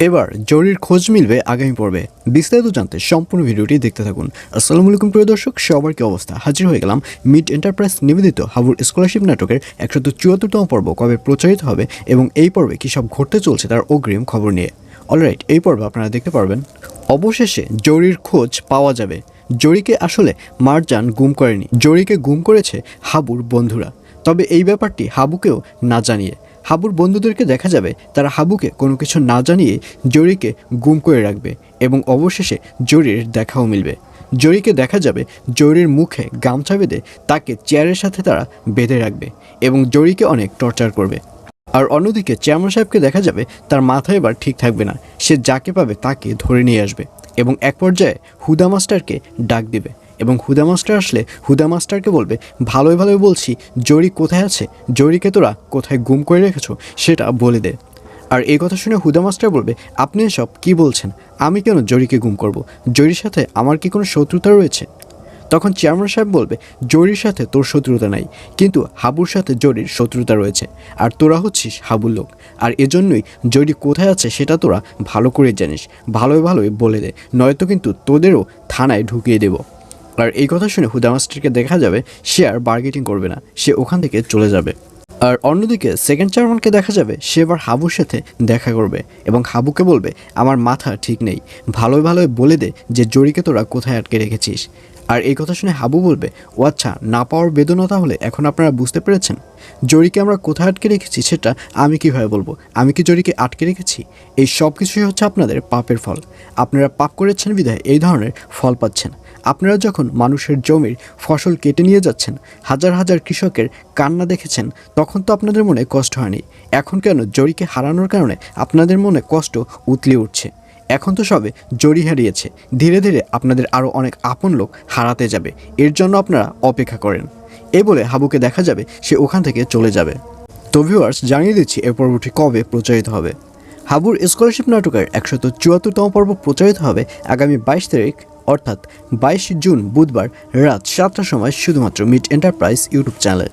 এবার জরির খোঁজ মিলবে আগামী পর্বে। বিস্তারিত জানতে সম্পূর্ণ ভিডিওটি দেখতে থাকুন। আসসালামু আলাইকুম প্রিয় দর্শক, সবার কি অবস্থা? হাজির হয়ে গেলাম মিড এন্টারপ্রাইজ নিবেদিত হাবুর স্কলারশিপ নাটকের 174তম পর্ব কবে প্রচারিত হবে এবং এই পর্বে কী সব ঘটতে চলছে তার অগ্রিম খবর নিয়ে। অলরাইট, এই পর্বে আপনারা দেখতে পারবেন অবশেষে জরির খোঁজ পাওয়া যাবে। জরিকে আসলে মারজান গুম করেনি, জরিকে গুম করেছে হাবুর বন্ধুরা। তবে এই ব্যাপারটি হাবুকেও না জানিয়ে হাবুর বন্ধুদেরকে দেখা যাবে তারা হাবুকে কোনো কিছু না জানিয়ে জরিকে গুম করে রাখবে এবং অবশেষে জরির দেখাও মিলবে। জরিকে দেখা যাবে জরির মুখে গামছা বেঁধে তাকে চেয়ারের সাথে তারা বেঁধে রাখবে এবং জরিকে অনেক টর্চার করবে। আর অন্যদিকে চেয়ারম্যান সাহেবকে দেখা যাবে তার মাথা এবার ঠিক থাকবে না, সে যাকে পাবে তাকে ধরে নিয়ে আসবে এবং এক পর্যায়ে হুদা মাস্টারকে ডাক দিবে এবং হুদা মাস্টার আসলে হুদা মাস্টারকে বলবে, ভালোই ভালোই বলছি জরি কোথায় আছে, জরিকে তোরা কোথায় গুম করে রেখেছো সেটা বলে দে। আর এই কথা শুনে হুদা মাস্টার বলবে, আপনি এসব কী বলছেন? আমি কেন জরিকে গুম করব? জরির সাথে আমার কি কোনো শত্রুতা রয়েছে? তখন চেয়ারম্যান সাহেব বলবে, জরির সাথে তোর শত্রুতা নাই, কিন্তু হাবুর সাথে জরির শত্রুতা রয়েছে আর তোরা হচ্ছিস হাবুর লোক। আর এজন্যই জরি কোথায় আছে সেটা তোরা ভালো করে জানিস, ভালোই ভালোই বলে দে, নয়তো কিন্তু তোদেরও থানায় ঢুকিয়ে দেব। আর এই কথা শুনে হুদা মাস্টারকে দেখা যাবে সে আর বার্গেটিং করবে না, সে ওখান থেকে চলে যাবে। আর অন্যদিকে সেকেন্ড চেয়ারম্যানকে দেখা যাবে সে এবার হাবুর সাথে দেখা করবে এবং হাবুকে বলবে, আমার মাথা ঠিক নেই, ভালোই ভালোই বলে দে যে জরিকে তোরা কোথায় আটকে রেখেছিস। আর এই কথা শুনে হাবু বলবে, ও আচ্ছা, না পাওয়ার বেদনা তাহলে এখন আপনারা বুঝতে পেরেছেন। জরিকে আমরা কোথায় আটকে রেখেছি সেটা আমি কীভাবে বলবো? আমি কি জরিকে আটকে রেখেছি? এই সব কিছুই হচ্ছে আপনাদের পাপের ফল। আপনারা পাপ করেছেন বিধায় এই ধরনের ফল পাচ্ছেন। আপনারা যখন মানুষের জমির ফসল কেটে নিয়ে যাচ্ছেন, হাজার হাজার কৃষকের কান্না দেখেছেন, তখন তো আপনাদের মনে কষ্ট হয়নি। এখন কেন জরিকে হারানোর কারণে আপনাদের মনে কষ্ট উতলে উঠছে? এখন তো সবে জরি হারিয়েছে, ধীরে ধীরে আপনাদের আরও অনেক আপন লোক হারাতে যাবে, এর জন্য আপনারা অপেক্ষা করেন। এই বলে হাবুকে দেখা যাবে সে ওখান থেকে চলে যাবে। তো ভিউয়ার্স, জানিয়ে দিচ্ছি এর পর্বটি কবে প্রচারিত হবে। হাবুর স্কলারশিপ নাটকের 174তম পর্ব প্রচারিত হবে আগামী 22 তারিখ, অর্থাৎ 22 জুন বুধবার রাত 7টার সময় শুধুমাত্র মিড এন্টারপ্রাইজ ইউটিউব চ্যানেলে।